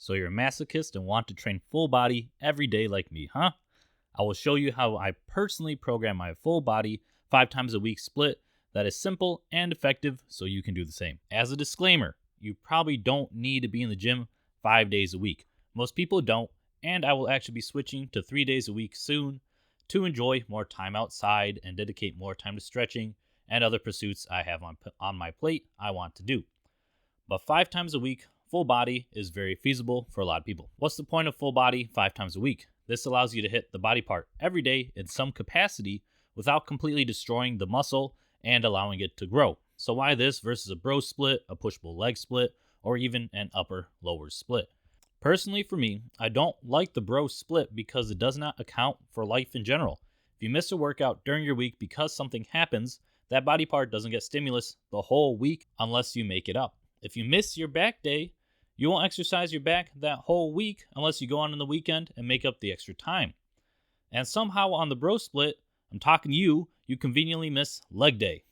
So you're a masochist and want to train full body every day like me, huh? I will show you how I personally program my full body 5 times a week split that is simple and effective so you can do the same. As a disclaimer, you probably don't need to be in the gym 5 days a week. Most people don't, and I will actually be switching to 3 days a week soon to enjoy more time outside and dedicate more time to stretching and other pursuits I have on my plate I want to do. But 5 times a week, full body is very feasible for a lot of people. What's the point of full body 5 times a week? This allows you to hit the body part every day in some capacity without completely destroying the muscle and allowing it to grow. So why this versus a bro split, a push-pull leg split, or even an upper-lower split? Personally, for me, I don't like the bro split because it does not account for life in general. If you miss a workout during your week because something happens, that body part doesn't get stimulus the whole week unless you make it up. If you miss your back day, you won't exercise your back that whole week unless you go on the weekend and make up the extra time. And somehow on the bro split, I'm talking to you, you conveniently miss leg day,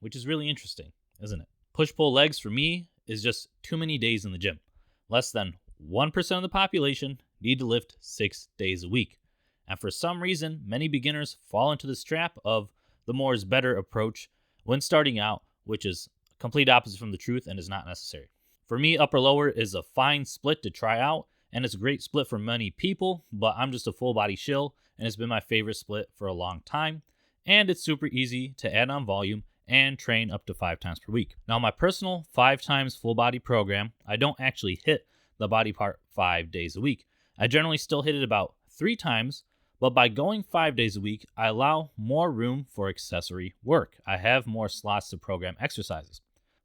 which is really interesting, isn't it? Push-pull legs for me is just too many days in the gym. Less than 1% of the population need to lift 6 days a week. And for some reason, many beginners fall into this trap of the more is better approach when starting out, which is complete opposite from the truth and is not necessary. For me, upper-lower is a fine split to try out, and it's a great split for many people, but I'm just a full-body shill, and it's been my favorite split for a long time, and it's super easy to add on volume and train up to 5 times per week. Now, my personal 5 times full-body program, I don't actually hit the body part 5 days a week. I generally still hit it about 3 times, but by going 5 days a week, I allow more room for accessory work. I have more slots to program exercises.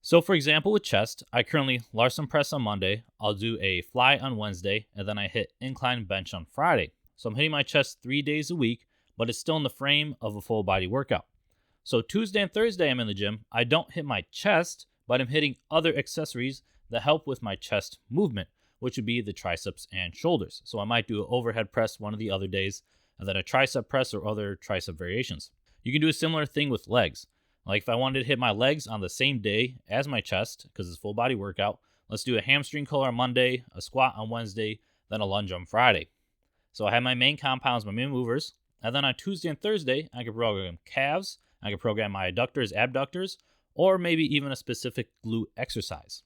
So for example, with chest, I currently Larson press on Monday, I'll do a fly on Wednesday, and then I hit incline bench on Friday. So I'm hitting my chest 3 days a week, but it's still in the frame of a full body workout. So Tuesday and Thursday I'm in the gym, I don't hit my chest, but I'm hitting other accessories that help with my chest movement, which would be the triceps and shoulders. So I might do an overhead press one of the other days, and then a tricep press or other tricep variations. You can do a similar thing with legs. Like if I wanted to hit my legs on the same day as my chest, because it's a full body workout, let's do a hamstring curl on Monday, a squat on Wednesday, then a lunge on Friday. So I have my main compounds, my main movers, and then on Tuesday and Thursday, I can program calves, I can program my adductors, abductors, or maybe even a specific glute exercise.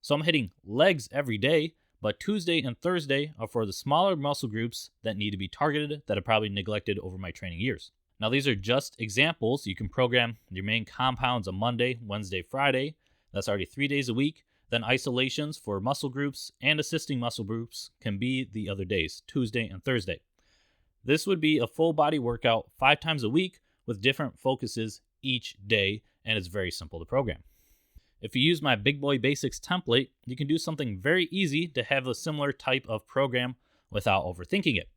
So I'm hitting legs every day, but Tuesday and Thursday are for the smaller muscle groups that need to be targeted that are probably neglected over my training years. Now, these are just examples. You can program your main compounds on Monday, Wednesday, Friday. That's already 3 days a week. Then isolations for muscle groups and assisting muscle groups can be the other days, Tuesday and Thursday. This would be a full body workout 5 times a week with different focuses each day, and it's very simple to program. If you use my Big Boy Basics template, you can do something very easy to have a similar type of program without overthinking it.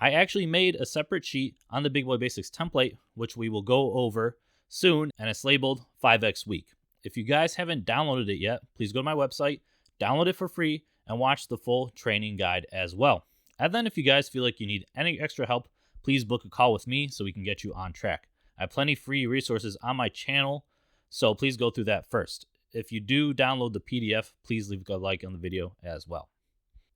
I actually made a separate sheet on the Big Boy Basics template, which we will go over soon, and it's labeled 5X Week. If you guys haven't downloaded it yet, please go to my website, download it for free, and watch the full training guide as well. And then if you guys feel like you need any extra help, please book a call with me so we can get you on track. I have plenty of free resources on my channel, so please go through that first. If you do download the PDF, please leave a like on the video as well.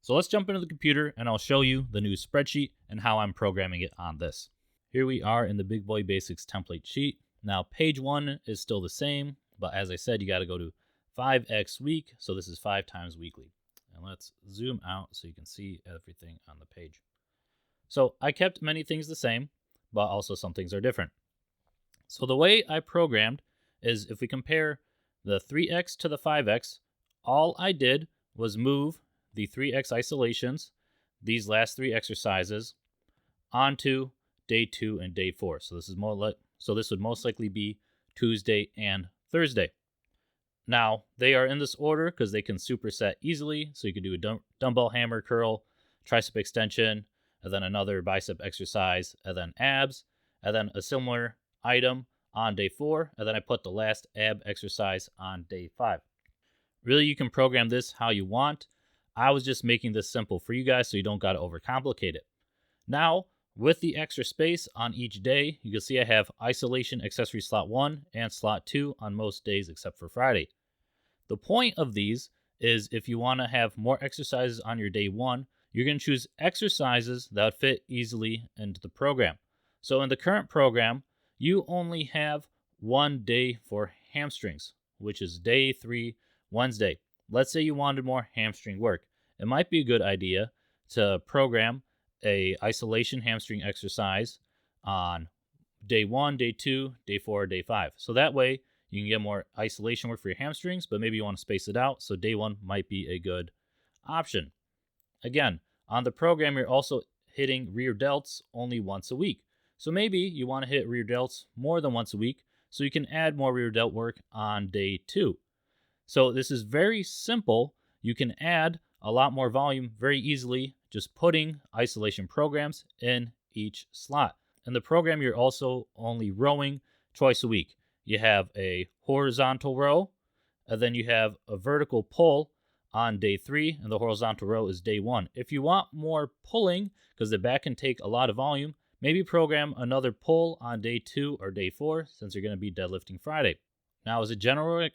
So let's jump into the computer and I'll show you the new spreadsheet and how I'm programming it on this. Here we are in the Big Boy Basics template sheet. Now page 1 is still the same, but as I said, you got to go to 5X week. So this is 5 times weekly. And let's zoom out so you can see everything on the page. So I kept many things the same, but also some things are different. So the way I programmed is if we compare the 3X to the 5X, all I did was move the 3X isolations, these last 3 exercises, onto day 2 and day 4. So this would most likely be Tuesday and Thursday. Now, they are in this order because they can superset easily. So you can do a dumbbell hammer curl, tricep extension, and then another bicep exercise, and then abs, and then a similar item on day 4, and then I put the last ab exercise on day 5. Really, you can program this how you want. I was just making this simple for you guys so you don't got to overcomplicate it. Now, with the extra space on each day, you can see I have isolation accessory slot 1 and slot 2 on most days except for Friday. The point of these is if you want to have more exercises on your day one, you're going to choose exercises that would fit easily into the program. So in the current program, you only have one day for hamstrings, which is day 3, Wednesday. Let's say you wanted more hamstring work. It might be a good idea to program a isolation hamstring exercise on day 1, day 2, day 4, day 5. So that way you can get more isolation work for your hamstrings, but maybe you want to space it out. So day 1 might be a good option. Again, on the program, you're also hitting rear delts only once a week. So maybe you want to hit rear delts more than once a week, so you can add more rear delt work on day 2. So this is very simple. You can add a lot more volume very easily, just putting isolation programs in each slot. In the program, you're also only rowing twice a week. You have a horizontal row, and then you have a vertical pull on day 3, and the horizontal row is day 1. If you want more pulling, because the back can take a lot of volume, maybe program another pull on day 2 or day 4, since you're going to be deadlifting Friday. Now, as a general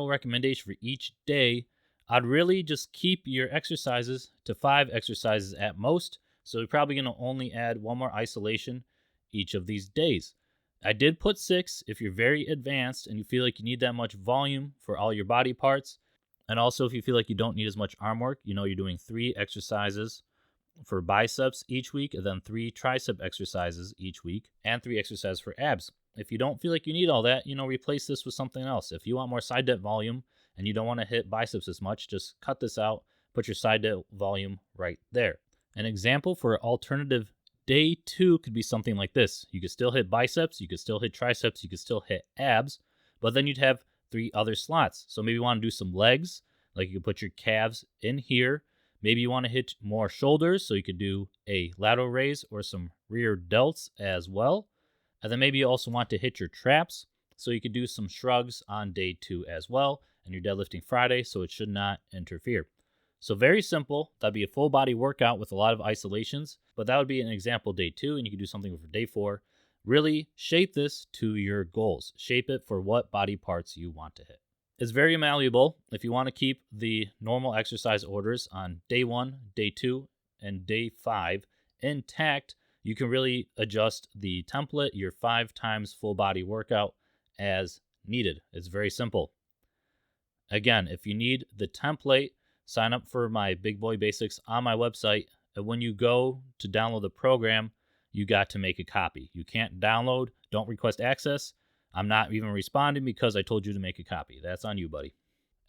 recommendation for each day, I'd really just keep your exercises to 5 exercises at most. So you're probably going to only add one more isolation each of these days. I did put 6 if you're very advanced and you feel like you need that much volume for all your body parts. And also if you feel like you don't need as much arm work, you're doing 3 exercises for biceps each week, and then 3 tricep exercises each week, and 3 exercises for abs. If you don't feel like you need all that, replace this with something else. If you want more side delt volume and you don't want to hit biceps as much, just cut this out, put your side delt volume right there. An example for alternative day 2 could be something like this. You could still hit biceps, you could still hit triceps, you could still hit abs, but then you'd have 3 other slots. So maybe you want to do some legs, like you could put your calves in here. Maybe you want to hit more shoulders, so you could do a lateral raise or some rear delts as well. And then maybe you also want to hit your traps, so you could do some shrugs on day 2 as well. And you're deadlifting Friday, so it should not interfere. So very simple. That'd be a full body workout with a lot of isolations, but that would be an example day 2, and you can do something for day 4. Really shape this to your goals. Shape it for what body parts you want to hit. It's very malleable. If you want to keep the normal exercise orders on day 1, day 2, and day 5 intact, you can really adjust the template, your 5 times full body workout as needed. It's very simple. Again, if you need the template, sign up for my Big Boy Basics on my website. And when you go to download the program, you got to make a copy. You can't download, don't request access. I'm not even responding because I told you to make a copy. That's on you, buddy.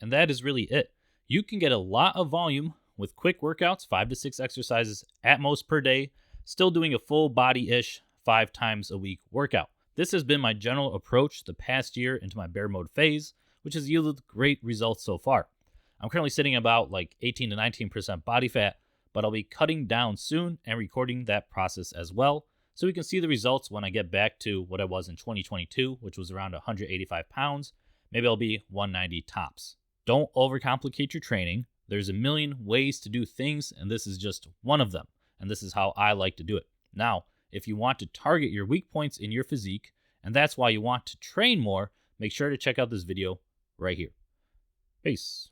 And that is really it. You can get a lot of volume with quick workouts, 5 to 6 exercises at most per day, still doing a full body-ish 5 times a week workout. This has been my general approach the past year into my bear mode phase, which has yielded great results so far. I'm currently sitting about 18 to 19% body fat, but I'll be cutting down soon and recording that process as well, so we can see the results when I get back to what I was in 2022, which was around 185 pounds. Maybe I'll be 190 tops. Don't overcomplicate your training. There's a million ways to do things, and this is just one of them, and this is how I like to do it. Now, if you want to target your weak points in your physique, and that's why you want to train more, make sure to check out this video right here. Peace.